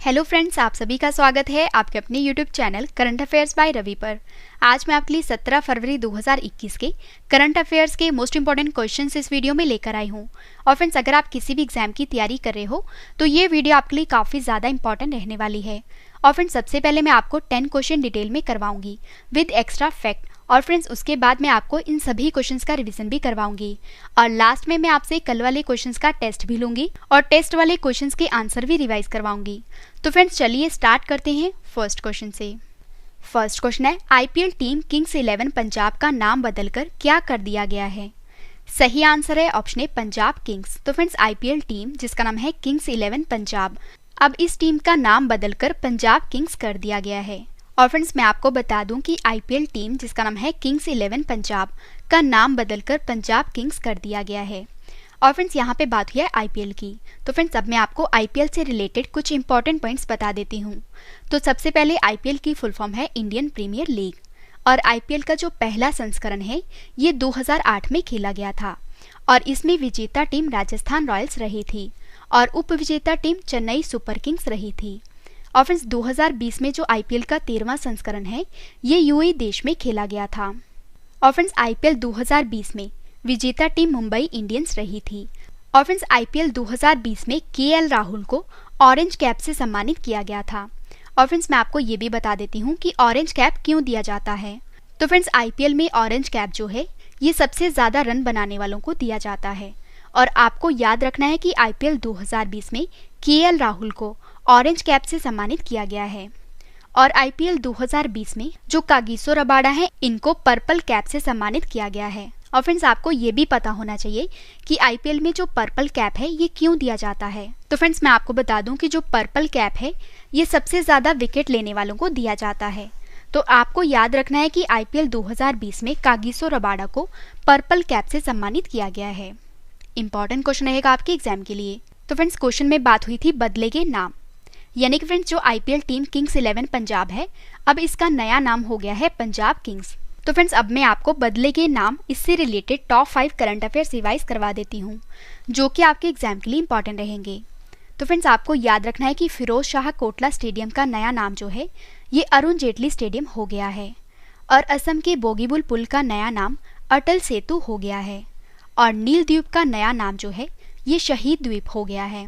Hello friends, आप सभी का स्वागत है आपके अपने YouTube channel current affairs by Ravi पर। आज मैं आपके लिए 17 फरवरी 2021 के करंट अफेयर्स के मोस्ट इंपॉर्टेंट क्वेश्चंस इस वीडियो में लेकर आई हूँ। और फ्रेंड्स, अगर आप किसी भी एग्जाम की तैयारी कर रहे हो तो ये वीडियो आपके लिए काफ़ी ज़्यादा इंपॉर्टेंट रहने वाली है। और फ्रेंड्स, सबसे पहले मैं आपको 10 क्वेश्चन डिटेल में करवाऊंगी विद एक्स्ट्रा फैक्ट। और फ्रेंड्स, उसके बाद मैं आपको इन सभी क्वेश्चंस का रिवीजन भी करवाऊंगी। और लास्ट में मैं आपसे कल वाले क्वेश्चंस का टेस्ट भी लूंगी और टेस्ट वाले क्वेश्चंस के आंसर भी रिवाइज करवाऊंगी। तो फ्रेंड्स, चलिए स्टार्ट करते हैं फर्स्ट क्वेश्चन से। फर्स्ट क्वेश्चन है, आईपीएल टीम किंग्स 11 पंजाब का नाम बदलकर क्या कर दिया गया है? सही आंसर है ऑप्शन ए पंजाब किंग्स। तो फ्रेंड्स, आईपीएल टीम जिसका नाम है किंग्स 11 पंजाब, अब इस टीम का नाम बदलकर पंजाब किंग्स कर दिया गया है। और फ्रेंड्स, मैं आपको बता दूं कि आईपीएल टीम जिसका नाम है किंग्स 11 पंजाब का नाम बदलकर पंजाब किंग्स कर दिया गया है। और फ्रेंड्स, यहाँ पे बात हुई है आईपीएल की। तो फ्रेंड्स, अब मैं आपको आईपीएल से रिलेटेड कुछ इंपॉर्टेंट पॉइंट्स बता देती हूँ। तो सबसे पहले आईपीएल की फुल फॉर्म है इंडियन प्रीमियर लीग। और आईपीएल का जो पहला संस्करण है ये 2008 में खेला गया था। और इसमें विजेता टीम राजस्थान रॉयल्स रही थी और उप विजेता टीम चेन्नई सुपर किंग्स रही थी। और फ्रेंड्स, 2020 में जो आईपीएल का 13वां संस्करण है ये यूएई देश में खेला गया था। और फ्रेंड्स, आईपीएल 2020 में विजेता टीम मुंबई इंडियंस रही थी। और फ्रेंड्स, आईपीएल 2020 में केएल राहुल को ऑरेंज कैप से सम्मानित किया गया था। और फ्रेंड्स, मैं आपको ये भी बता देती हूँ कि ऑरेंज कैप क्यों दिया जाता है। तो फ्रेंड्स, आईपीएल में ऑरेंज कैप जो है ये सबसे ज़्यादा रन बनाने वालों को दिया जाता है। और आपको याद रखना है कि आईपीएल 2020 में केएल राहुल को ऑरेंज कैप से सम्मानित किया गया है। और आईपीएल 2020 में जो कागिसो रबाडा है इनको पर्पल कैप से सम्मानित किया गया है। और फ्रेंड्स, आपको ये भी पता होना चाहिए कि आईपीएल में जो पर्पल कैप है ये क्यों दिया जाता है। तो फ्रेंड्स, मैं आपको बता दूं कि जो पर्पल कैप है ये सबसे ज़्यादा विकेट लेने वालों को दिया जाता है। तो आपको याद रखना है कि आईपीएल 2020 में कागिसो रबाडा को पर्पल कैप से सम्मानित किया गया है। इंपॉर्टेंट क्वेश्चन रहेगा आपके एग्जाम के लिए। तो फ्रेंड्स, क्वेश्चन में बात हुई थी बदले गए नाम, यानी कि फ्रेंड्स जो आईपीएल टीम किंग्स 11 पंजाब है अब इसका नया नाम हो गया है पंजाब किंग्स। तो फ्रेंड्स, अब मैं आपको बदले गए नाम इससे related top 5 current affairs revise करवा देती हूँ जो कि आपके एग्जाम के लिए इंपॉर्टेंट रहेंगे। तो फ्रेंड्स, आपको याद रखना है कि फिरोज शाह कोटला स्टेडियम का नया नाम जो है ये अरुण जेटली स्टेडियम हो गया है। और असम के बोगीबुल पुल का नया नाम अटल सेतु हो गया है। और नील द्वीप का नया नाम जो है ये शहीद द्वीप हो गया है।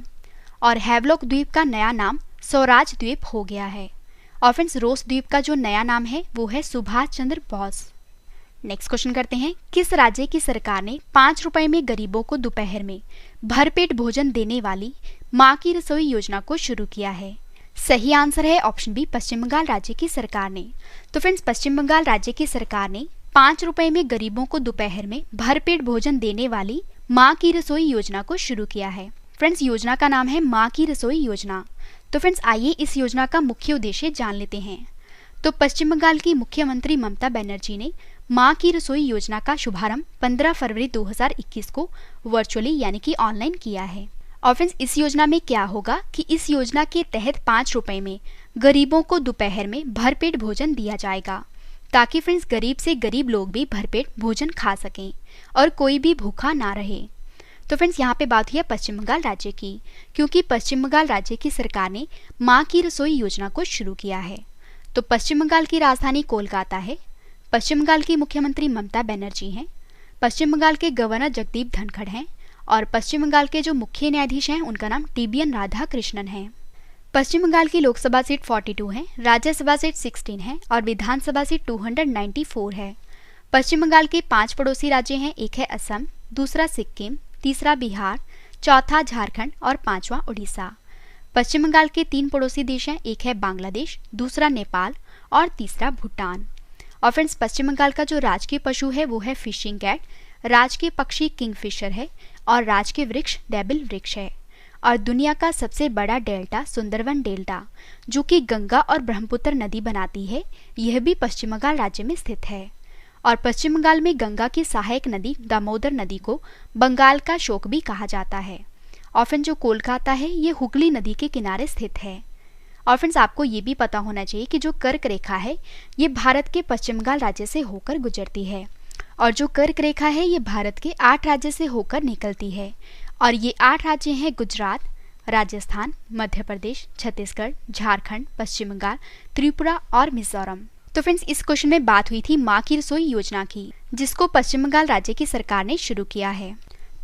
और हैवलॉक द्वीप का नया नाम स्वराज द्वीप हो गया है। और फ्रेंड्स, रोस द्वीप का जो नया नाम है वो है सुभाष चंद्र बोस। नेक्स्ट क्वेश्चन करते हैं, किस राज्य की सरकार ने 5 रुपए में गरीबों को दोपहर में भरपेट भोजन देने वाली माँ की रसोई योजना को शुरू किया है? सही आंसर है ऑप्शन बी पश्चिम बंगाल राज्य की सरकार ने। तो फ्रेंड्स, पश्चिम बंगाल राज्य की सरकार ने 5 रुपए में गरीबों को दोपहर में भरपेट भोजन देने वाली माँ की रसोई योजना को शुरू किया है। फ्रेंड्स, योजना का नाम है माँ की रसोई योजना। तो फ्रेंड्स, आइए इस योजना का मुख्य उद्देश्य जान लेते हैं। तो पश्चिम बंगाल की मुख्यमंत्री ममता बनर्जी ने माँ की रसोई योजना का शुभारंभ 15 फरवरी 2021 को वर्चुअली यानी कि ऑनलाइन किया है। और फ्रेंड्स, इस योजना में क्या होगा कि इस योजना के तहत 5 रुपए में गरीबों को दोपहर में भरपेट भोजन दिया जाएगा ताकि फ्रेंड्स गरीब से गरीब लोग भी भरपेट भोजन खा सकें और कोई भी भूखा ना रहे। तो फ्रेंड्स, यहाँ पे बात हुई है पश्चिम बंगाल राज्य की, क्योंकि पश्चिम बंगाल राज्य की सरकार ने माँ की रसोई योजना को शुरू किया है। तो पश्चिम बंगाल की राजधानी कोलकाता है। पश्चिम बंगाल की मुख्यमंत्री ममता बनर्जी हैं। पश्चिम बंगाल के गवर्नर जगदीप धनखड़ हैं। और पश्चिम बंगाल के जो मुख्य न्यायाधीश हैं उनका नाम टीबीएन राधा कृष्णन है। पश्चिम बंगाल की लोकसभा सीट 42 है, राज्यसभा सीट 16 है और विधानसभा सीट 294 है। पश्चिम बंगाल के 5 पड़ोसी राज्य हैं, एक है असम, दूसरा सिक्किम, तीसरा बिहार, चौथा झारखंड और 5वां उड़ीसा। पश्चिम बंगाल के 3 पड़ोसी देश हैं, एक है बांग्लादेश, दूसरा नेपाल और तीसरा भूटान। और फ्रेंड्स, पश्चिम बंगाल का जो राजकीय पशु है वो है फिशिंग कैट, राजकीय पक्षी किंगफिशर है और राजकीय वृक्ष डेबिल वृक्ष है। और दुनिया का सबसे बड़ा डेल्टा सुंदरवन डेल्टा जो कि गंगा और ब्रह्मपुत्र नदी बनाती है यह भी पश्चिम बंगाल राज्य में स्थित है। और पश्चिम बंगाल में गंगा की सहायक नदी दामोदर नदी को बंगाल का शोक भी कहा जाता है। और फ्रेंड्स, जो कोलकाता है ये हुगली नदी के किनारे स्थित है। और फ्रेंड्स, आपको ये भी पता होना चाहिए कि जो कर्क रेखा है ये भारत के पश्चिम बंगाल राज्य से होकर गुजरती है। और जो कर्क रेखा है ये भारत के 8 राज्य से होकर निकलती है। और ये 8 राज्य हैं गुजरात, राजस्थान, मध्य प्रदेश, छत्तीसगढ़, झारखंड, पश्चिम बंगाल, त्रिपुरा और मिजोरम। तो फ्रेंड्स, इस क्वेश्चन में बात हुई थी माँ की रसोई योजना की, जिसको पश्चिम बंगाल राज्य की सरकार ने शुरू किया है।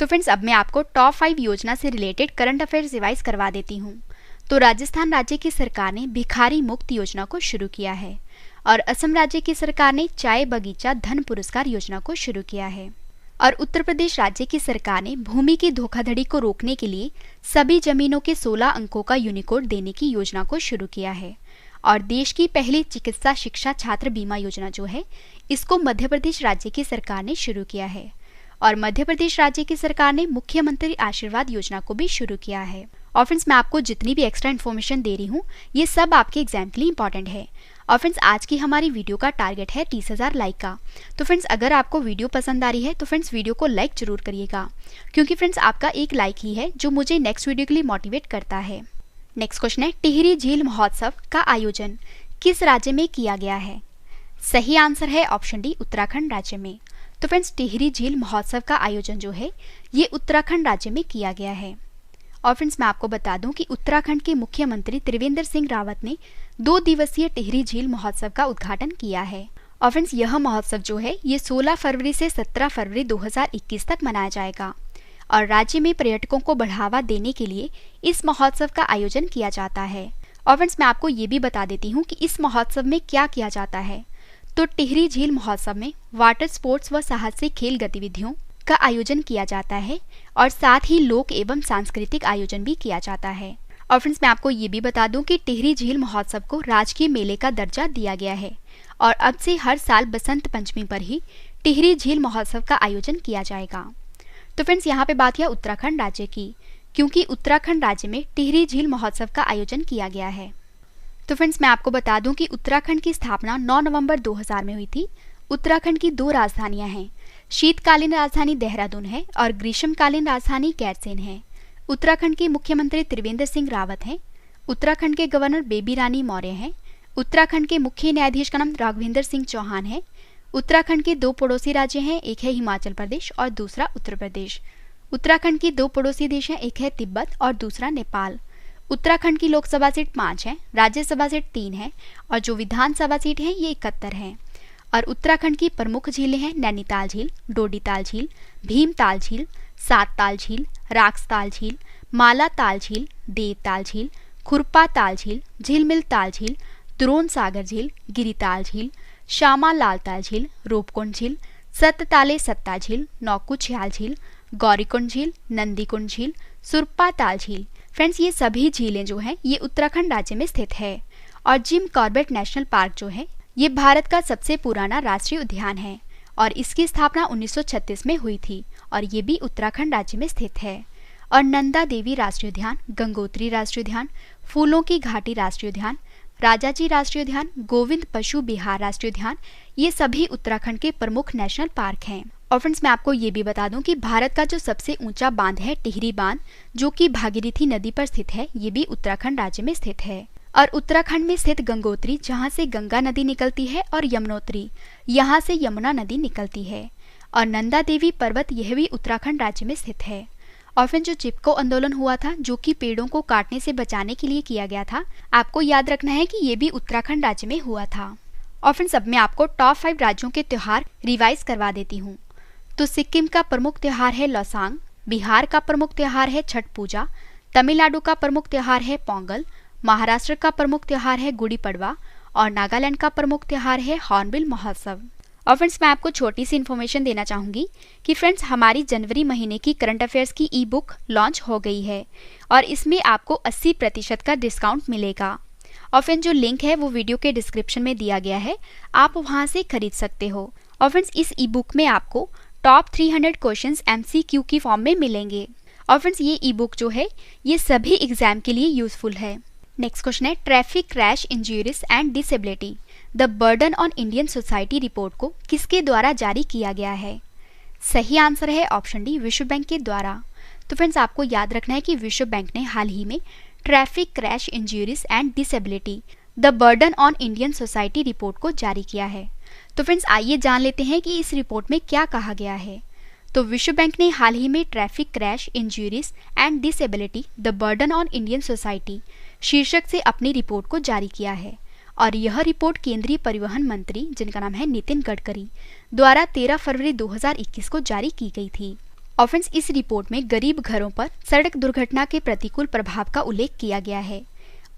तो फ्रेंड्स, अब मैं आपको टॉप 5 योजना से रिलेटेड करंट अफेयर्स रिवाइज करवा देती हूँ। तो राजस्थान राज्य की सरकार ने भिखारी मुक्त योजना को शुरू किया है और असम राज्य की सरकार ने चाय बगीचा धन पुरस्कार योजना को शुरू किया है और उत्तर प्रदेश राज्य की सरकार ने भूमि की धोखाधड़ी को रोकने के लिए सभी जमीनों के 16 अंकों का यूनिकोड देने की योजना को शुरू किया है और देश की पहली चिकित्सा शिक्षा छात्र बीमा योजना जो है, इसको मध्य प्रदेश राज्य की सरकार ने शुरू किया है और मध्य प्रदेश राज्य की सरकार ने मुख्यमंत्री आशीर्वाद योजना को भी शुरू किया है। और फ्रेंड्स, मैं आपको जितनी भी एक्स्ट्रा इन्फॉर्मेशन दे रही हूँ, ये सब आपके एग्जाम के लिए इंपॉर्टेंट है। और फ्रेंड्स, आज की हमारी वीडियो का टारगेट है 30,000 लाइक का। तो फ्रेंड्स, अगर आपको वीडियो पसंद आ रही है तो फ्रेंड्स वीडियो को लाइक जरूर करिएगा, क्योंकि फ्रेंड्स आपका एक लाइक ही है जो मुझे नेक्स्ट वीडियो के लिए मोटिवेट करता है। नेक्स्ट क्वेश्चन है, टिहरी झील महोत्सव का आयोजन किस राज्य में किया गया है? सही आंसर है ऑप्शन डी, उत्तराखंड राज्य में। तो फ्रेंड्स, टिहरी झील महोत्सव का आयोजन जो है ये उत्तराखंड राज्य में किया गया है। और फ्रेंड्स, मैं आपको बता दूं कि उत्तराखंड के मुख्यमंत्री त्रिवेंद्र सिंह रावत ने 2 दिवसीय टिहरी झील महोत्सव का उद्घाटन किया है। और फ्रेंड्स, यह महोत्सव जो है ये 16 फरवरी से 17 फरवरी 2021 तक मनाया जाएगा और राज्य में पर्यटकों को बढ़ावा देने के लिए इस महोत्सव का आयोजन किया जाता है। और फ्रेंड्स, मैं आपको ये भी बता देती हूँ कि इस महोत्सव में क्या किया जाता है। तो टिहरी झील महोत्सव में वाटर स्पोर्ट्स व साहसिक खेल गतिविधियों का आयोजन किया जाता है और साथ ही लोक एवं सांस्कृतिक आयोजन भी किया जाता है। और फ्रेंड्स, मैं आपको ये भी बता दूं कि टिहरी झील महोत्सव को राजकीय मेले का दर्जा दिया गया है और अब से हर साल बसंत पंचमी पर ही टिहरी झील महोत्सव का आयोजन किया जाएगा। तो फ्रेंड्स, यहाँ पे बात है उत्तराखंड राज्य की, क्योंकि उत्तराखंड राज्य में टिहरी झील महोत्सव का आयोजन किया गया है। तो फ्रेंड्स, मैं आपको बता दूं कि उत्तराखंड की स्थापना 9 नवंबर 2000 में हुई थी। उत्तराखंड की 2 राजधानियां हैं, शीतकालीन राजधानी देहरादून है और ग्रीष्मकालीन राजधानी गैरसैंण है। उत्तराखंड के मुख्यमंत्री त्रिवेंद्र सिंह रावत हैं। उत्तराखंड के गवर्नर बेबी रानी मौर्य हैं। उत्तराखंड के मुख्य न्यायाधीश का नाम राघवेंद्र सिंह चौहान है। उत्तराखंड के 2 पड़ोसी राज्य हैं, एक है हिमाचल प्रदेश और दूसरा उत्तर प्रदेश। उत्तराखंड की 2 पड़ोसी देश हैं, एक है तिब्बत और दूसरा नेपाल। उत्तराखंड की लोकसभा सीट 5 है, राज्यसभा सीट 3 है और जो विधानसभा सीट है ये 71 है। और उत्तराखंड की प्रमुख झीलें हैं नैनीताल झील, डोडीताल झील, भीमताल झील, सातताल झील, राक्सताल झील, मालाताल झील, देवताल झील, खुरपा ताल झील, झिलमिल ताल झील, द्रोण सागर झील, गिरिताल झील, श्यामा लालताल झील, रूपकुंड झील, सतताले सत्ता झील, नौकुचियाल झील, गौरीकुंड झील, नंदीकुंड झील, सुरपा ताल झील। फ्रेंड्स, ये सभी झीलें जो हैं ये उत्तराखंड राज्य में स्थित है। और जिम कॉर्बेट नेशनल पार्क जो है ये भारत का सबसे पुराना राष्ट्रीय उद्यान है और इसकी स्थापना 1936 में हुई थी और ये भी उत्तराखंड राज्य में स्थित है। और नंदा देवी राष्ट्रीय उद्यान, गंगोत्री राष्ट्रीय उद्यान, फूलों की घाटी राष्ट्रीय उद्यान, राजाजी राष्ट्रीय उद्यान, गोविंद पशु बिहार राष्ट्रीय उद्यान, ये सभी उत्तराखंड के प्रमुख नेशनल पार्क हैं। और फ्रेंड्स, मैं आपको ये भी बता दूं कि भारत का जो सबसे ऊंचा बांध है टिहरी बांध, जो कि भागीरथी नदी पर स्थित है, ये भी उत्तराखंड राज्य में स्थित है। और उत्तराखंड में स्थित गंगोत्री, जहाँ से गंगा नदी निकलती है, और यमुनोत्री, यहाँ से यमुना नदी निकलती है। और नंदा देवी पर्वत, यह भी उत्तराखंड राज्य में स्थित है। और फिर जो चिपको आंदोलन हुआ था, जो कि पेड़ों को काटने से बचाने के लिए किया गया था, आपको याद रखना है कि ये भी उत्तराखंड राज्य में हुआ था। और फ्रेंड्स, अब मैं आपको टॉप 5 राज्यों के त्योहार रिवाइज करवा देती हूँ। तो सिक्किम का प्रमुख त्योहार है लौसांग, बिहार का प्रमुख त्योहार है छठ पूजा, तमिलनाडु का प्रमुख त्योहार है पोंगल, महाराष्ट्र का प्रमुख त्योहार है गुड़ी पड़वा और नागालैंड का प्रमुख त्योहार है हॉर्नबिल महोत्सव। और फ्रेंड्स, मैं आपको छोटी सी इन्फॉर्मेशन देना चाहूँगी कि फ्रेंड्स हमारी जनवरी महीने की करंट अफेयर्स की ई बुक लॉन्च हो गई है और इसमें आपको 80% का डिस्काउंट मिलेगा। और फिर जो लिंक है वो वीडियो के डिस्क्रिप्शन में दिया गया है, आप वहाँ से खरीद सकते हो। और फ्रेंड्स, इस ई बुक में आपको टॉप 300 क्वेश्चंस MCQ की फॉर्म में मिलेंगे। और फ्रेंड्स, ये ई बुक जो है ये सभी एग्जाम के लिए यूजफुल है। नेक्स्ट क्वेश्चन है, traffic crash injuries and disability the burden on Indian society report को किसके द्वारा जारी किया गया है? सही आंसर है ऑप्शन डी, विश्व बैंक के द्वारा। तो फ्रेंड्स, आपको याद रखना है कि विश्व बैंक ने हाल ही में traffic crash injuries and disability the burden on Indian society report को जारी किया है। तो फ्रेंड्स, आइए जान लेते हैं कि इस रिपोर्ट में क्या कहा गया है। तो विश्व बैंक ने हाल ही में traffic crash, injuries and disability the burden on Indian society शीर्षक से अपनी रिपोर्ट को जारी किया है और यह रिपोर्ट केंद्रीय परिवहन मंत्री, जिनका नाम है नितिन गडकरी, द्वारा 13 फरवरी 2021 को जारी की गई थी। और फ्रेंड्स, इस रिपोर्ट में गरीब घरों पर सड़क दुर्घटना के प्रतिकूल प्रभाव का उल्लेख किया गया है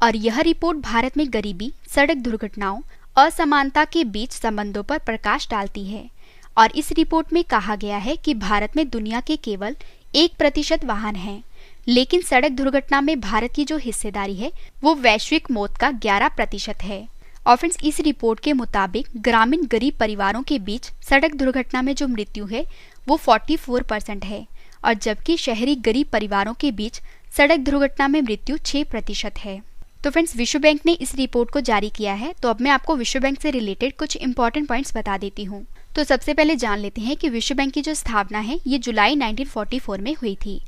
और यह रिपोर्ट भारत में गरीबी, सड़क दुर्घटनाओं, असमानता के बीच संबंधों पर प्रकाश डालती है। और इस रिपोर्ट में कहा गया है कि भारत में दुनिया के केवल 1% वाहन हैं, लेकिन सड़क दुर्घटना में भारत की जो हिस्सेदारी है वो वैश्विक मौत का 11% है। और फ्रेंड्स, इस रिपोर्ट के मुताबिक ग्रामीण गरीब परिवारों के बीच सड़क दुर्घटना में जो मृत्यु है वो 44% है और जबकि शहरी गरीब परिवारों के बीच सड़क दुर्घटना में मृत्यु 6% है। तो फ्रेंड्स, विश्व बैंक ने इस रिपोर्ट को जारी किया है। तो अब मैं आपको विश्व बैंक से रिलेटेड कुछ इंपॉर्टेंट पॉइंट्स बता देती हूँ। तो सबसे पहले जान लेते हैं कि विश्व बैंक की जो स्थापना है ये जुलाई 1944 में हुई थी।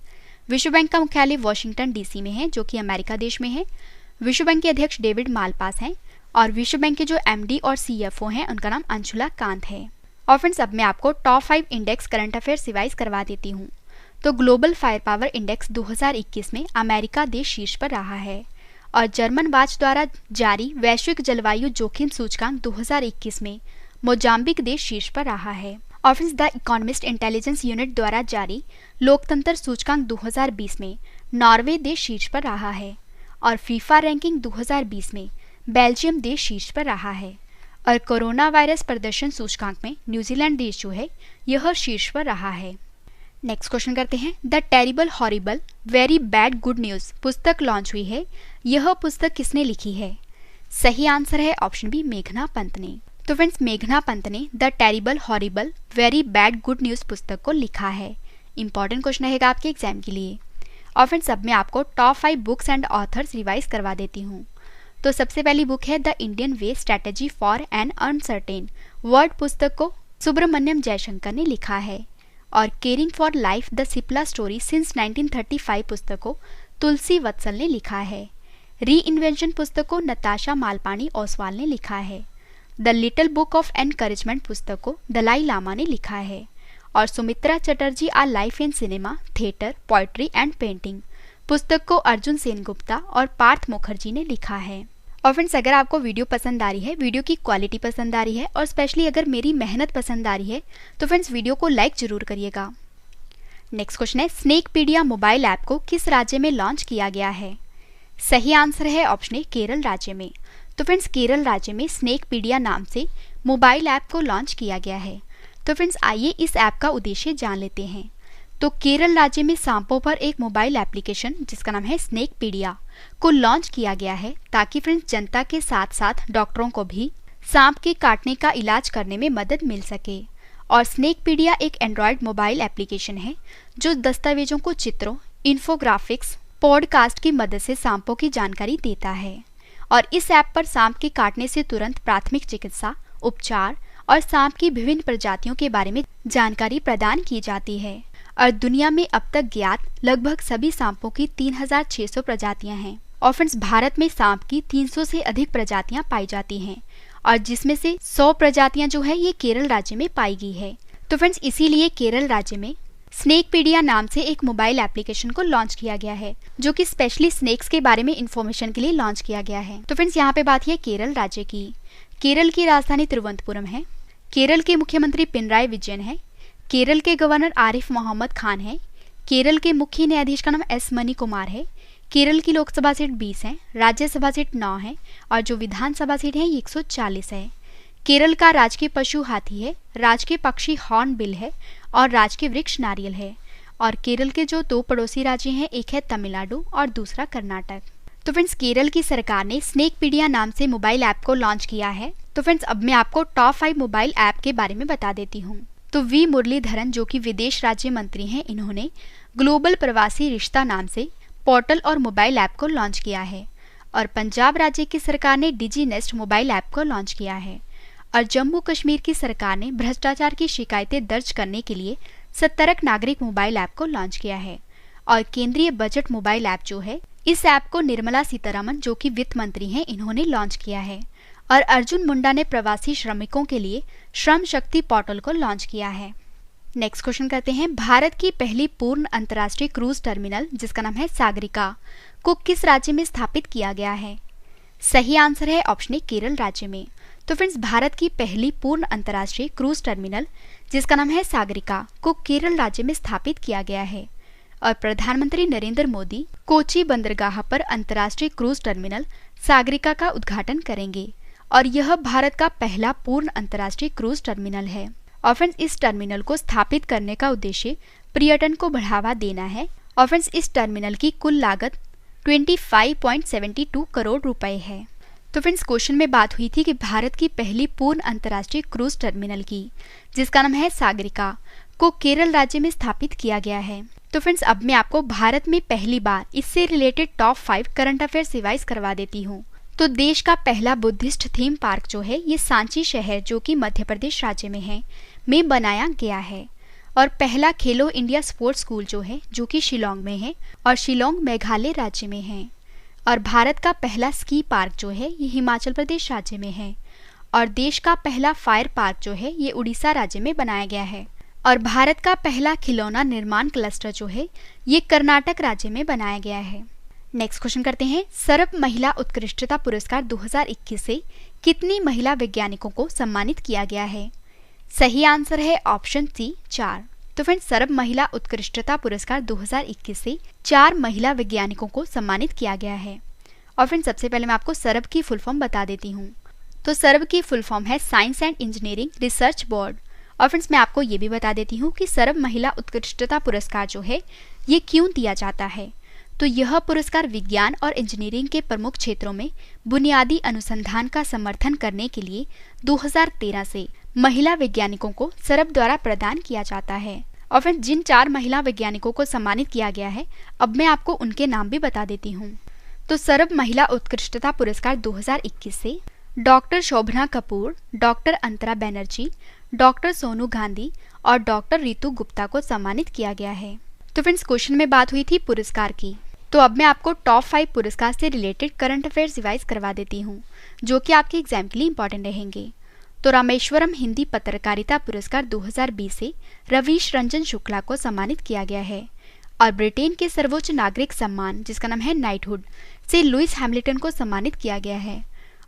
विश्व बैंक का मुख्यालय वॉशिंगटन DC में है, जो कि अमेरिका देश में है। विश्व बैंक के अध्यक्ष डेविड मालपास हैं और विश्व बैंक के जो MD और CFO हैं उनका नाम अंशुला कांत है। और फ्रेंड्स, अब मैं आपको top 5 index current affairs revise करवा देती हूँ। तो ग्लोबल फायर पावर इंडेक्स 2021 में अमेरिका देश शीर्ष पर रहा है और जर्मन वाच द्वारा जारी वैश्विक जलवायु जोखिम सूचकांक 2021 में मोजाम्बिक देश शीर्ष पर रहा है। और friends, the economist intelligence unit द्वारा जारी लोकतंत्र सूचकांक 2020 में नॉर्वे देश शीर्ष पर रहा है और फीफा रैंकिंग 2020 में बेल्जियम देश शीर्ष पर रहा है और कोरोना वायरस प्रदर्शन सूचकांक में न्यूजीलैंड देश जो है यह शीर्ष पर रहा है। नेक्स्ट क्वेश्चन करते हैं। The terrible horrible very bad good news पुस्तक लॉन्च हुई है, यह पुस्तक किसने लिखी है? सही आंसर है ऑप्शन बी, मेघना पंत ने। तो फ्रेंड्स, मेघना पंत ने the terrible horrible very bad good news पुस्तक को लिखा है। इंपॉर्टेंट क्वेश्चन रहेगा आपके एग्जाम के लिए। और फ्रेंड्स, अब मैं आपको top 5 books and authors revise करवा देती हूँ। तो सबसे पहली बुक है the Indian way strategy for an uncertain world पुस्तक को सुब्रमण्यम जयशंकर ने लिखा है और caring for life the Cipla story since 1935 पुस्तक को तुलसी वत्सल ने लिखा है। री इन्वेंशन पुस्तक को नताशा मालपानी ओसवाल ने लिखा है। The little book of encouragement पुस्तक को दलाई लामा ने लिखा है और Sumitra Chatterjee a life in cinema, theatre, poetry and painting पुस्तक को अर्जुन सेनगुप्ता और पार्थ मुखर्जी ने लिखा है। और फ्रेंड्स, अगर आपको वीडियो पसंद आ रही है, वीडियो की क्वालिटी पसंद आ रही है और स्पेशली अगर मेरी मेहनत पसंद आ रही है तो फ्रेंड्स वीडियो को लाइक जरूर करिएगा। नेक्स्ट क्वेश्चन है, स्नेकपीडिया मोबाइल ऐप को किस राज्य में लॉन्च किया गया है? सही आंसर है ऑप्शन ए, केरल राज्य में। तो फ्रेंड्स, केरल राज्य में स्नेकपीडिया नाम से मोबाइल ऐप को लॉन्च किया गया है। तो फ्रेंड्स, आइए इस ऐप का उद्देश्य जान लेते हैं। तो केरल राज्य में सांपों पर एक मोबाइल एप्लीकेशन जिसका नाम है स्नेकपीडिया को लॉन्च किया गया है ताकि फ्रेंड्स जनता के साथ साथ डॉक्टरों को भी सांप के काटने का इलाज करने में मदद मिल सके। और स्नेकपीडिया एक एंड्रॉयड मोबाइल एप्लीकेशन है जो दस्तावेजों को चित्रों, इन्फोग्राफिक्स, पॉडकास्ट की मदद से सांपों की जानकारी देता है। और इस ऐप पर सांप के काटने से तुरंत प्राथमिक चिकित्सा, उपचार और सांप की विभिन्न प्रजातियों के बारे में जानकारी प्रदान की जाती है। और दुनिया में अब तक ज्ञात लगभग सभी सांपों की 3600 प्रजातियां हैं। और फ्रेंड्स, भारत में सांप की 300 से अधिक प्रजातियां पाई जाती हैं और जिसमें से 100 प्रजातियां जो है ये केरल राज्य में पाई गई है। तो फ्रेंड्स, इसीलिए केरल राज्य में स्नेकपीडिया नाम से एक मोबाइल एप्लीकेशन को लॉन्च किया गया है जो कि स्पेशली स्नेक्स के बारे में इंफॉर्मेशन के लिए लॉन्च किया गया है। तो फ्रेंड्स, यहाँ पे बात है केरल राज्य की। केरल की राजधानी तिरुवनंतपुरम है। केरल के मुख्यमंत्री पिनराई विजयन है। केरल के गवर्नर आरिफ मोहम्मद खान है। केरल के मुख्य न्यायाधीश का नाम S मनी कुमार है। केरल की लोकसभा सीट 20 है, राज्यसभा सीट 9 है और जो विधानसभा सीट है 140 है। केरल का राजकीय पशु हाथी है, राजकीय पक्षी हॉर्नबिल है और राजकीय वृक्ष नारियल है। और केरल के जो 2 पड़ोसी राज्य हैं, एक है तमिलनाडु और दूसरा कर्नाटक। तो फ्रेंड्स, केरल की सरकार ने स्नेकपीडिया नाम से मोबाइल ऐप को लॉन्च किया है। तो फ्रेंड्स, अब मैं आपको टॉप 5 मोबाइल ऐप के बारे में बता देती हूँ। तो वी मुरलीधरन जो कि विदेश राज्य मंत्री हैं, इन्होंने ग्लोबल प्रवासी रिश्ता नाम से पोर्टल और मोबाइल ऐप को लॉन्च किया है। और पंजाब राज्य की सरकार ने डिजी नेस्ट मोबाइल ऐप को लॉन्च किया है। और जम्मू कश्मीर की सरकार ने भ्रष्टाचार की शिकायतें दर्ज करने के लिए सतर्क नागरिक मोबाइल ऐप को लॉन्च किया है। और केंद्रीय बजट मोबाइल ऐप जो है, इस ऐप को निर्मला सीतारमण जो कि वित्त मंत्री हैं, इन्होंने लॉन्च किया है। और अर्जुन मुंडा ने प्रवासी श्रमिकों के लिए श्रम शक्ति पोर्टल को लॉन्च किया है। नेक्स्ट क्वेश्चन करते हैं, भारत की पहली पूर्ण अंतर्राष्ट्रीय क्रूज टर्मिनल जिसका नाम है सागरिका को किस राज्य में स्थापित किया गया है? सही आंसर है ऑप्शन ए केरल राज्य में। तो फ्रेंड्स, भारत की पहली पूर्ण अंतर्राष्ट्रीय क्रूज टर्मिनल जिसका नाम है सागरिका को केरल राज्य में स्थापित किया गया है। और प्रधानमंत्री नरेंद्र मोदी कोची बंदरगाह पर अंतर्राष्ट्रीय क्रूज टर्मिनल सागरिका का उद्घाटन करेंगे और यह भारत का पहला पूर्ण अंतर्राष्ट्रीय क्रूज टर्मिनल है। और फ्रेंड्स, इस टर्मिनल को स्थापित करने का उद्देश्य पर्यटन को बढ़ावा देना है। और फ्रेंड्स, इस टर्मिनल की कुल लागत 25.72 करोड़ रुपए है। तो फ्रेंड्स, क्वेश्चन में बात हुई थी कि भारत की पहली पूर्ण अंतर्राष्ट्रीय क्रूज टर्मिनल की जिसका नाम है सागरिका को केरल राज्य में स्थापित किया गया है। तो फ्रेंड्स, अब मैं आपको भारत में पहली बार इससे related top 5 current affairs revise करवा देती हूँ। तो देश का पहला बुद्धिस्ट थीम पार्क जो है ये सांची शहर जो कि मध्य प्रदेश राज्य में है में बनाया गया है। और पहला खेलो इंडिया स्पोर्ट्स स्कूल जो है जो कि शिलोंग में है और शिलोंग मेघालय राज्य में है। और भारत का पहला स्की पार्क जो है ये हिमाचल प्रदेश राज्य में है। और देश का पहला फायर पार्क जो है ये उड़ीसा राज्य में बनाया गया है। और भारत का पहला खिलौना निर्माण क्लस्टर जो है ये कर्नाटक राज्य में बनाया गया है। नेक्स्ट क्वेश्चन करते हैं, सर्व महिला उत्कृष्टता पुरस्कार 2021 से कितनी महिला वैज्ञानिकों को सम्मानित किया गया है? सही आंसर है ऑप्शन सी 4। तो फ्रेंड्स, सर्व महिला उत्कृष्टता पुरस्कार 2021 से 4 महिला वैज्ञानिकों को सम्मानित किया गया है। और फ्रेंड्स, सबसे पहले मैं आपको सर्व की फुल फॉर्म बता देती हूँ। तो सर्व की फुल फॉर्म है science and engineering research board. और फ्रेंड्स, मैं आपको ये भी बता देती हूँ कि सर्व महिला उत्कृष्टता पुरस्कार जो है ये क्यों दिया जाता है। तो यह पुरस्कार विज्ञान और इंजीनियरिंग के प्रमुख क्षेत्रों में बुनियादी अनुसंधान का समर्थन करने के लिए 2013 से महिला वैज्ञानिकों को सर्व द्वारा प्रदान किया जाता है। और फिर जिन 4 महिला वैज्ञानिकों को सम्मानित किया गया है अब मैं आपको उनके नाम भी बता देती हूँ। तो सर्व महिला उत्कृष्टता पुरस्कार 2021 से डॉक्टर शोभना कपूर, डॉक्टर अंतरा बनर्जी, डॉक्टर सोनू गांधी और डॉक्टर रितु गुप्ता को सम्मानित किया गया है। तो फ्रेंड्स, क्वेश्चन में बात हुई थी पुरस्कार की। तो अब मैं आपको टॉप 5 पुरस्कार से रिलेटेड करंट अफेयर्स रिवाइज करवा देती हूँ जो कि आपके एग्जाम के लिए इंपॉर्टेंट रहेंगे। तो रामेश्वरम हिंदी पत्रकारिता पुरस्कार 2020 से रवीश रंजन शुक्ला को सम्मानित किया गया है। और ब्रिटेन के सर्वोच्च नागरिक सम्मान जिसका नाम है नाइटहुड से लुइस हैमिल्टन को सम्मानित किया गया है।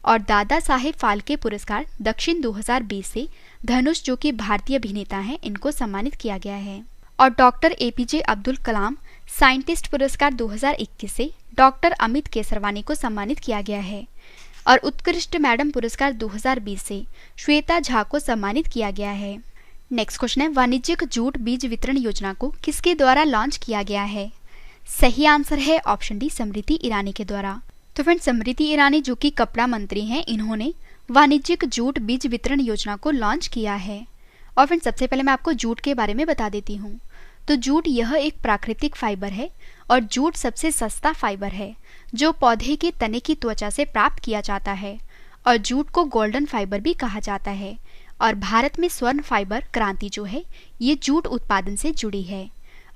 और दादा साहेब फाल्के पुरस्कार दक्षिण 2020 से धनुष जो कि भारतीय अभिनेता हैं इनको सम्मानित किया गया है। और doctor APJ Abdul Kalam scientist पुरस्कार 2021 से डॉक्टर अमित केसरवानी को सम्मानित किया गया है। और उत्कृष्ट मैडम पुरस्कार 2020 से श्वेता झा को सम्मानित किया गया है। नेक्स्ट क्वेश्चन है, वाणिज्यिक जूट बीज वितरण योजना को किसके द्वारा लॉन्च किया गया है? सही आंसर है ऑप्शन डी स्मृति ईरानी के द्वारा। तो फ्रेंड्स, स्मृति ईरानी जो कि कपड़ा मंत्री हैं इन्होंने वाणिज्यिक जूट बीज वितरण योजना को लॉन्च किया है। और फ्रेंड्स, सबसे पहले मैं आपको जूट के बारे में बता देती हूँ। तो जूट यह एक प्राकृतिक फाइबर है और जूट सबसे सस्ता फाइबर है जो पौधे के तने की त्वचा से प्राप्त किया जाता है। और जूट को गोल्डन फाइबर भी कहा जाता है। और भारत में स्वर्ण फाइबर क्रांति जो है ये जूट उत्पादन से जुड़ी है।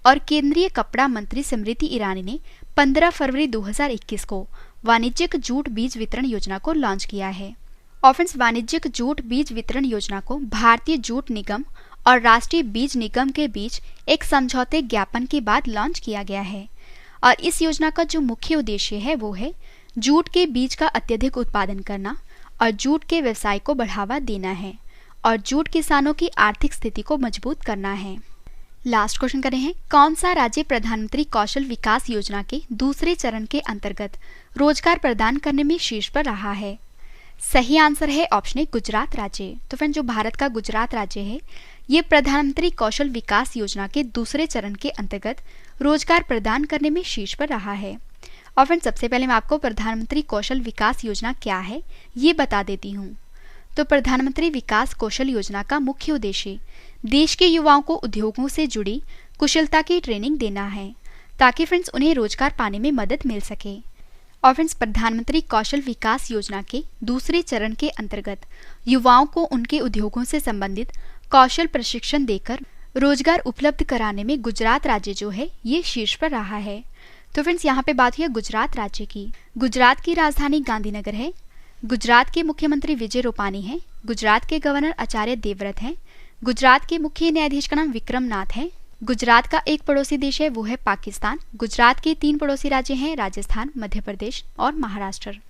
और केंद्रीय कपड़ा मंत्री स्मृति ईरानी ने 15 फरवरी 2021 को वाणिज्यिक जूट बीज वितरण योजना को लॉन्च किया है। और फ्रेंड्स, वाणिज्यिक जूट बीज वितरण योजना को भारतीय जूट निगम और राष्ट्रीय बीज निगम के बीच एक समझौते ज्ञापन के बाद लॉन्च किया गया है। और इस योजना का जो मुख्य उद्देश्य है वो है जूट के बीज का अत्यधिक उत्पादन करना और जूट के व्यवसाय को बढ़ावा देना है और जूट किसानों की आर्थिक स्थिति को मजबूत करना है। लास्ट क्वेश्चन कर रहे हैं, कौन सा राज्य प्रधानमंत्री कौशल विकास योजना के दूसरे चरण के अंतर्गत रोजगार प्रदान करने में शीर्ष पर रहा है? सही आंसर है ऑप्शन ए गुजरात राज्य। तो फ्रेंड, जो भारत का गुजरात राज्य है ये प्रधानमंत्री कौशल विकास योजना के दूसरे चरण के अंतर्गत रोजगार प्रदान करने में शीर्ष पर रहा है। और फ्रेंड, सबसे पहले मैं आपको प्रधानमंत्री कौशल विकास योजना क्या है ये बता देती हूँ। तो प्रधानमंत्री विकास कौशल योजना का मुख्य उद्देश्य देश के युवाओं को उद्योगों से जुड़ी कुशलता की ट्रेनिंग देना है ताकि फ्रेंड्स उन्हें रोजगार पाने में मदद मिल सके। और फ्रेंड्स, प्रधानमंत्री कौशल विकास योजना के दूसरे चरण के अंतर्गत युवाओं को उनके उद्योगों से संबंधित कौशल प्रशिक्षण देकर रोजगार उपलब्ध कराने में गुजरात राज्य जो है ये शीर्ष पर रहा है। तो फ्रेंड्स, यहाँ पे बात हुई गुजरात राज्य की। गुजरात की राजधानी गांधीनगर है। गुजरात के मुख्यमंत्री विजय रूपानी हैं। गुजरात के गवर्नर आचार्य देवव्रत हैं। गुजरात के मुख्य न्यायाधीश का नाम विक्रम नाथ है। गुजरात का एक पड़ोसी देश है वो है पाकिस्तान। गुजरात के 3 पड़ोसी राज्य हैं राजस्थान, मध्य प्रदेश और महाराष्ट्र।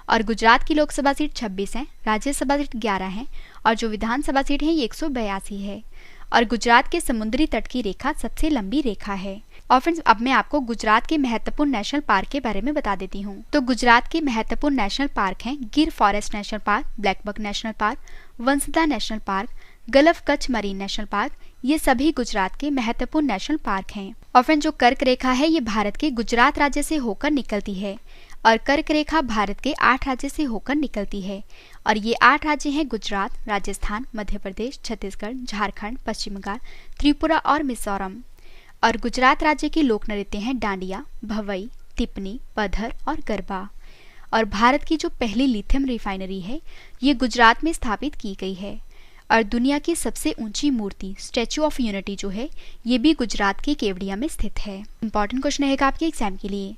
और गुजरात की लोकसभा सीट 26 है, राज्यसभा सीट 11 है और जो विधानसभा सीट है ये 182 है। और गुजरात के समुद्री तट की रेखा सबसे लंबी रेखा है। और फ्रेंड्स अब मैं आपको गुजरात के महत्वपूर्ण नेशनल पार्क के बारे में बता देती हूँ। तो गुजरात के महत्वपूर्ण नेशनल पार्क हैं गिर forest national park, blackbuck national park, Vansda national park, gulf Kutch marine national park. ये सभी गुजरात के महत्वपूर्ण नेशनल पार्क हैं। और फ्रेंड्स जो कर्क रेखा है ये भारत के गुजरात राज्य से होकर निकलती है और कर्क रेखा भारत के 8 राज्य से होकर निकलती है। और ये 8 राज्य हैं गुजरात, राजस्थान, मध्य प्रदेश, छत्तीसगढ़, झारखंड, पश्चिम बंगाल, त्रिपुरा और मिजोरम। और गुजरात राज्य के लोक नृत्य हैं डांडिया, भवई, टिप्पणी, पधर और गरबा। और भारत की जो पहली लिथियम रिफाइनरी है ये गुजरात में स्थापित की गई है। और दुनिया की सबसे ऊंची मूर्ति स्टैचू ऑफ यूनिटी जो है ये भी गुजरात के केवड़िया में स्थित है। इंपॉर्टेंट क्वेश्चन रहेगा आपके एग्जाम के लिए।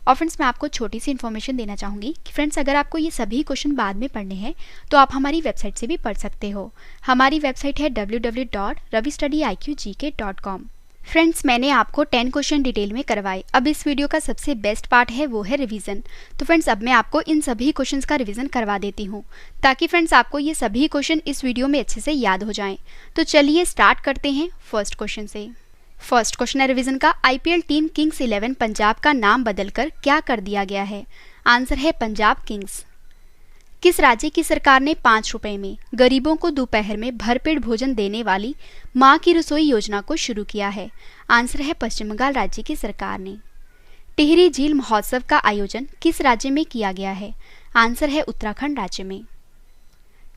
और फ्रेंड्स मैं आपको छोटी सी इन्फॉर्मेशन देना चाहूँगी कि फ्रेंड्स अगर आपको ये सभी क्वेश्चन बाद में पढ़ने हैं तो आप हमारी वेबसाइट से भी पढ़ सकते हो। हमारी वेबसाइट है www.ravistudyIQgk.com। फ्रेंड्स मैंने आपको 10 क्वेश्चन डिटेल में करवाए। अब इस वीडियो का सबसे बेस्ट पार्ट है वो है रिवीजन। तो फ्रेंड्स अब मैं आपको इन सभी क्वेश्चंस का रिवीजन करवा देती हूँ ताकि फ्रेंड्स आपको ये सभी क्वेश्चन इस वीडियो में अच्छे से याद हो जाएं। तो चलिए स्टार्ट करते हैं फर्स्ट क्वेश्चन से। फर्स्ट क्वेश्चन है रिवीजन का, आईपीएल टीम किंग्स 11 पंजाब का नाम बदलकर क्या कर दिया गया है? आंसर है पंजाब किंग्स। किस राज्य की सरकार ने 5 रुपए में गरीबों को दोपहर में भरपेट भोजन देने वाली मां की रसोई योजना को शुरू किया है? आंसर है पश्चिम बंगाल राज्य की सरकार ने। टिहरी झील महोत्सव का आयोजन किस राज्य में किया गया है? आंसर है उत्तराखंड राज्य में।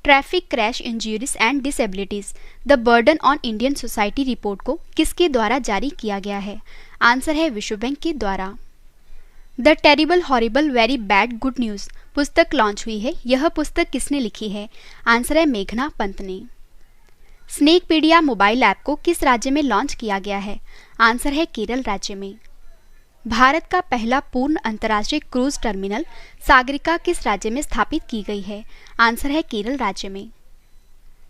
Traffic crash injuries and disabilities the burden on Indian society report को किसके द्वारा जारी किया गया है? आंसर है विश्व बैंक के द्वारा। The terrible horrible very bad good news पुस्तक लॉन्च हुई है, यह पुस्तक किसने लिखी है? आंसर है मेघना पंत ने। स्नेकपीडिया मोबाइल ऐप को किस राज्य में लॉन्च किया गया है? आंसर है केरल राज्य में। भारत का पहला पूर्ण अंतर्राष्ट्रीय क्रूज टर्मिनल सागरिका किस राज्य में स्थापित की गई है? आंसर है केरल राज्य में।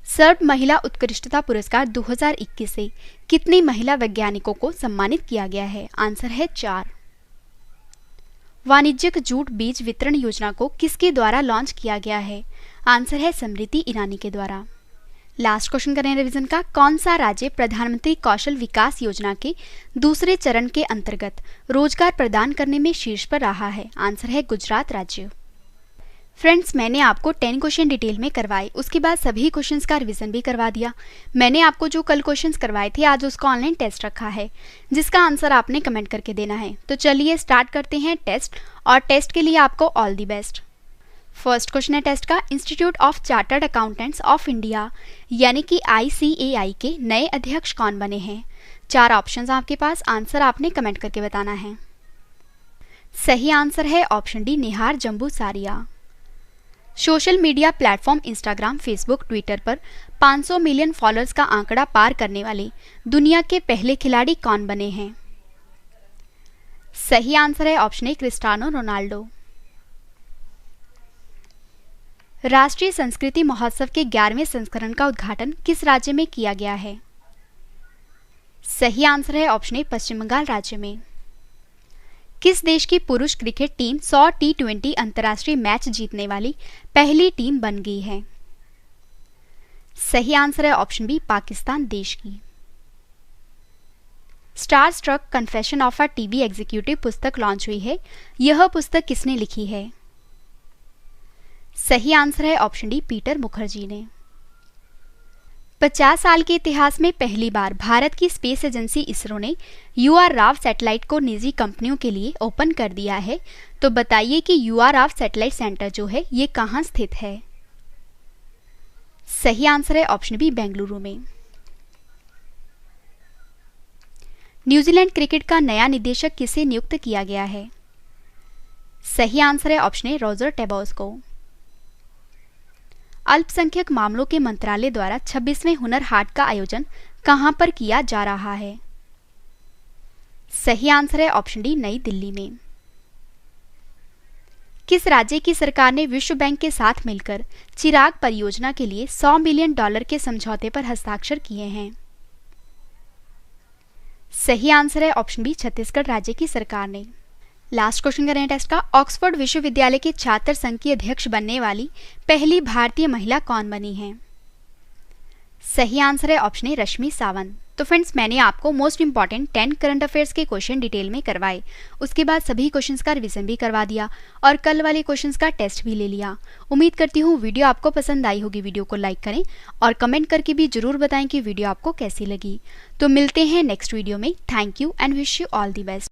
सर्व महिला उत्कृष्टता पुरस्कार 2021 से कितने महिला वैज्ञानिकों को सम्मानित किया गया है? आंसर है 4। वाणिज्यिक जूट बीज वितरण योजना को किसके द्वारा लॉन्च किया गया है? आंसर है स्मृति ईरानी के द्वारा। लास्ट क्वेश्चन करें रिवीजन का, कौन सा राज्य प्रधानमंत्री कौशल विकास योजना के दूसरे चरण के अंतर्गत रोजगार प्रदान करने में शीर्ष पर रहा है? आंसर है गुजरात राज्य। फ्रेंड्स मैंने आपको 10 क्वेश्चन डिटेल में करवाए, उसके बाद सभी क्वेश्चंस का रिवीजन भी करवा दिया। मैंने आपको जो कल क्वेश्चंस करवाए थे आज उसका ऑनलाइन टेस्ट रखा है जिसका आंसर आपने कमेंट करके देना है। तो चलिए स्टार्ट करते हैं टेस्ट, और टेस्ट के लिए आपको all the best. First question है टेस्ट का, institute of chartered accountants of India यानी कि ICAI के नए अध्यक्ष कौन बने हैं? 4 ऑप्शंस आपके पास, आंसर आपने कमेंट करके बताना है। सही आंसर है option D Nihar Jambusaria. Social media platform Instagram, Facebook, Twitter पर 500 मिलियन फॉलोअर्स का आंकड़ा पार करने वाले दुनिया के पहले खिलाड़ी कौन बने हैं? सही आंसर है ऑप्शन ए क्रिस्टियानो रोनाल्डो। राष्ट्रीय संस्कृति महोत्सव के 11वें संस्करण का उद्घाटन किस राज्य में किया गया है? सही आंसर है ऑप्शन ए पश्चिम बंगाल राज्य में। किस देश की पुरुष क्रिकेट टीम 100 T20 अंतर्राष्ट्रीय मैच जीतने वाली पहली टीम बन गई है? सही आंसर है ऑप्शन बी पाकिस्तान देश की। Star struck confession of a TV executive पुस्तक लॉन्च हुई है, यह पुस्तक किसने लिखी है? सही आंसर है ऑप्शन डी पीटर मुखर्जी ने। 50 साल के इतिहास में पहली बार भारत की स्पेस एजेंसी इसरो ने UR राव सैटेलाइट को निजी कंपनियों के लिए ओपन कर दिया है। तो बताइए कि UR राव सैटेलाइट सेंटर जो है ये कहाँ स्थित है? सही आंसर है ऑप्शन बी बेंगलुरु में। न्यूजीलैंड क्रिकेट का नया निदेशक किसे नियुक्त किया गया है? सही आंसर है ऑप्शन ए रोजर टेबोस को। अल्पसंख्यक मामलों के मंत्रालय द्वारा 26वें हुनर हाट का आयोजन कहां पर किया जा रहा है? सही आंसर है ऑप्शन डी नई दिल्ली में। किस राज्य की सरकार ने विश्व बैंक के साथ मिलकर चिराग परियोजना के लिए $100 मिलियन के समझौते पर हस्ताक्षर किए हैं? सही आंसर है ऑप्शन बी, छत्तीसगढ़ राज्य की सरकार ने। लास्ट क्वेश्चन करें टेस्ट का। ऑक्सफोर्ड विश्वविद्यालय के छात्र संघ की अध्यक्ष बनने वाली पहली भारतीय महिला कौन बनी है? सही आंसर है ऑप्शन ए, रश्मि सावंत। तो फ्रेंड्स, मैंने आपको मोस्ट इंपॉर्टेंट 10 करंट अफेयर्स के क्वेश्चन डिटेल में करवाए, उसके बाद सभी क्वेश्चंस का रिवीजन भी करवा दिया और कल वाले क्वेश्चंस का टेस्ट भी ले लिया। उम्मीद करती हूँ वीडियो आपको पसंद आई होगी। वीडियो को लाइक करें और कमेंट करके भी जरूर बताएं कि वीडियो आपको कैसी लगी। तो मिलते हैं नेक्स्ट वीडियो में। Thank you and wish you all the best.